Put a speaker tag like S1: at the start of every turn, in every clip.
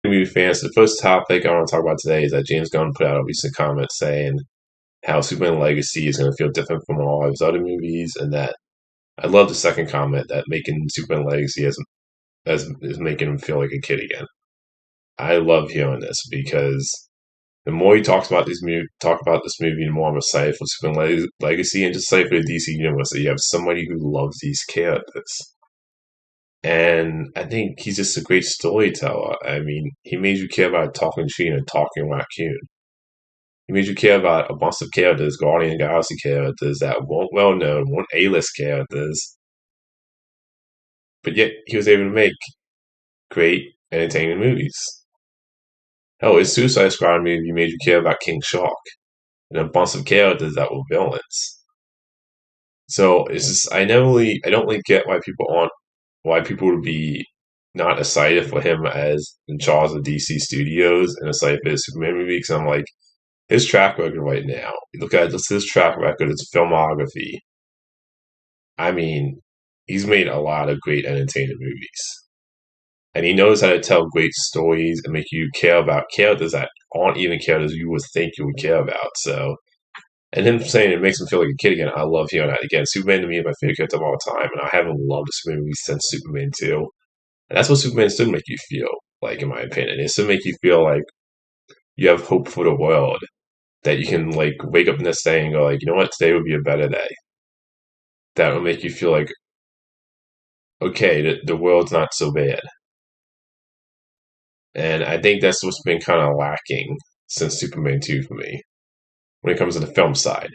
S1: movie fans, the first topic I want to talk about today is that James Gunn put out a recent comment saying how Superman Legacy is going to feel different from all of his other movies, and that I love the second comment that making Superman Legacy as is making him feel like a kid again. I love hearing this because the more he talk about this movie, the more I'm excited for Superman Legacy and just excited for the DC universe. That you have somebody who loves these characters. And I think he's just a great storyteller. I mean, he made you care about a talking tree and a talking raccoon. He made you care about a bunch of characters, Guardian of the Galaxy characters that weren't well known, weren't A-list characters, but yet he was able to make great, entertaining movies. Hell, his Suicide Squad movie made you care about King Shark and a bunch of characters that were villains. So it's just I don't really get why people would be not excited for him as in charge of DC Studios and excited for his Superman movie because I'm like his track record right now. You look at just his track record, his filmography. I mean, he's made a lot of great entertaining movies. And he knows how to tell great stories and make you care about characters that aren't even characters you would think you would care about. So, and him saying it makes him feel like a kid again, I love hearing that. Again, Superman to me is my favorite character of all time, and I haven't loved a Superman movie since Superman 2. And that's what Superman should make you feel like, in my opinion. It should make you feel like you have hope for the world, that you can like wake up the next day and go like, you know what, today would be a better day. That will make you feel like, okay, the world's not so bad. And I think that's what's been kind of lacking since Superman 2 for me when it comes to the film side.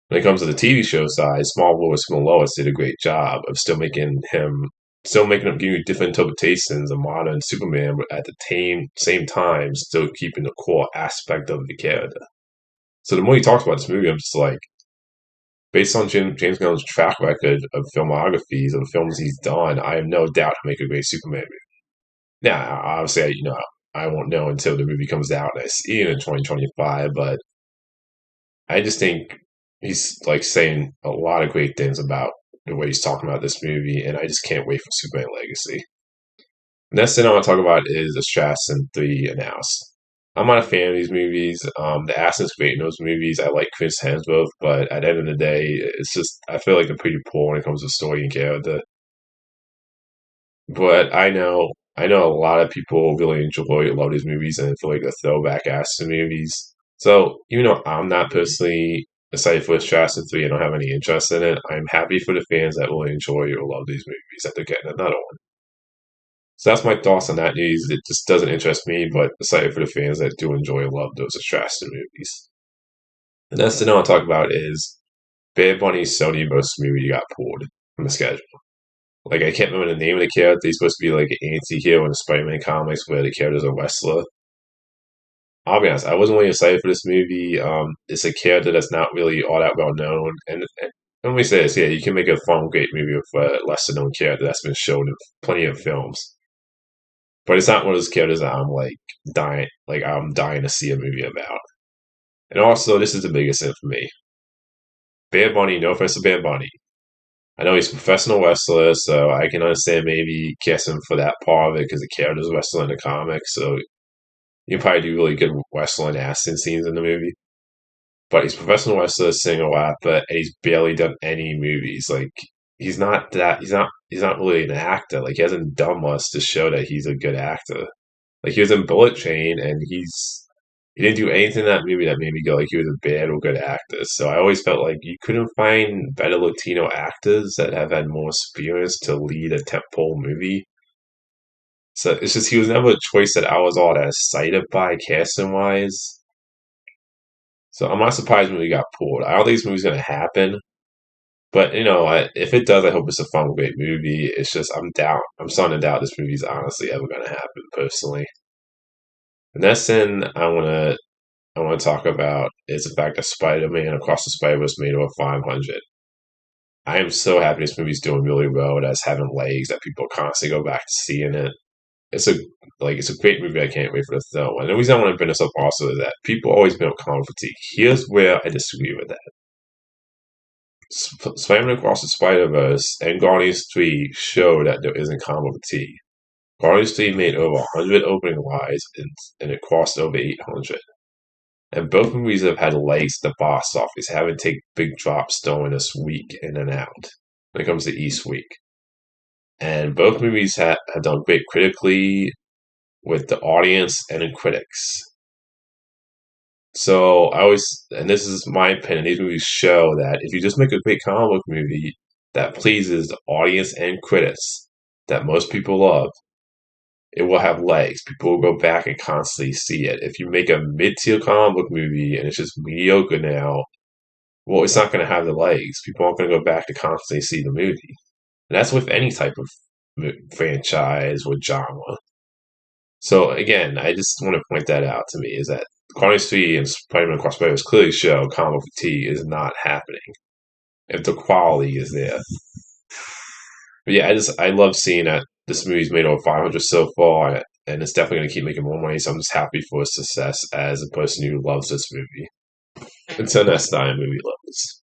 S1: When it comes to the TV show side, Smallville with Will Lois did a great job of still making him give you different interpretations of modern Superman, but at the same time, still keeping the core aspect of the character. So the more he talks about this movie, I'm just like, based on James Gunn's track record of filmographies of films he's done, I have no doubt he'll make a great Superman movie. Now, obviously, I won't know until the movie comes out and I see it in 2025, but I just think he's like saying a lot of great things about the way he's talking about this movie, and I just can't wait for Superman Legacy. The next thing I want to talk about is Assassin 3 announced. I'm not a fan of these movies. The accent's great in those movies. I like Chris Hemsworth, but at the end of the day, it's just I feel like they're pretty poor when it comes to story and character. But I know a lot of people really love these movies, and feel like they're throwback action movies. So even though I'm not personally excited for Assassin 3, I don't have any interest in it. I'm happy for the fans that really enjoy or love these movies that they're getting another one. So that's my thoughts on that news. It just doesn't interest me, but excited for the fans that do enjoy and love those Assassin movies. The next thing I want to talk about is Bad Bunny's Sony-verse movie got pulled from the schedule. Like, I can't remember the name of the character. He's supposed to be like an anti-hero in the Spider-Man comics where the character's a wrestler. I'll be honest, I wasn't really excited for this movie. It's a character that's not really all that well known. And let me say this, yeah, you can make a fun, great movie with a lesser known character that's been shown in plenty of films. But it's not one of those characters that I'm dying to see a movie about. And also, this is the biggest thing for me. Bad Bunny, no offense to Bad Bunny. I know he's a professional wrestler, so I can understand maybe casting him for that part of it because the character's a wrestler in the comics, so you can probably do really good wrestling action scenes in the movie. But he's a professional wrestler, singer, rapper, and he's barely done any movies. Like he's not really an actor. Like he hasn't done much to show that he's a good actor. Like he was in Bullet Train, and he didn't do anything in that movie that made me go like he was a bad or good actor. So I always felt like you couldn't find better Latino actors that have had more experience to lead a tentpole movie. So it's just he was never a choice that I was all that excited by casting wise. So I'm not surprised when we got pulled. I don't think this movie's gonna happen, but if it does, I hope it's a fun, great movie. It's just I'm down. I'm starting to doubt this movie's honestly ever gonna happen personally. The next thing I want to talk about is the fact that Spider-Man Across the Spider-Verse made over 500. I am so happy this movie's doing really well. That's having legs that people constantly go back to seeing it. It's a great movie. I can't wait for the third one. And the reason I want to bring this up also is that people always bring up comic fatigue. Here's where I disagree with that. Spider-Man Across the Spider-Verse and Guardians 3 show that there isn't comic fatigue. Guardians 3 made over 100 opening wise, and it cost over 800. And both movies have had legs at the box office, having taken big drops during this week in and out when it comes to East Week. And both movies have done great critically with the audience and in critics. So I always, and this is my opinion, these movies show that if you just make a great comic book movie that pleases the audience and critics that most people love, it will have legs. People will go back and constantly see it. If you make a mid-tier comic book movie and it's just mediocre now, well, it's not going to have the legs. People aren't going to go back to constantly see the movie. And that's with any type of franchise or genre. So again, I just want to point that out to me is that Guardians 3 and Spider-Man Across Spider-Verse clearly show comic fatigue is not happening if the quality is there. But yeah, I love seeing that this movie's made over 500 so far, and it's definitely going to keep making more money. So I'm just happy for its success as a person who loves this movie. Until next time, movie lovers.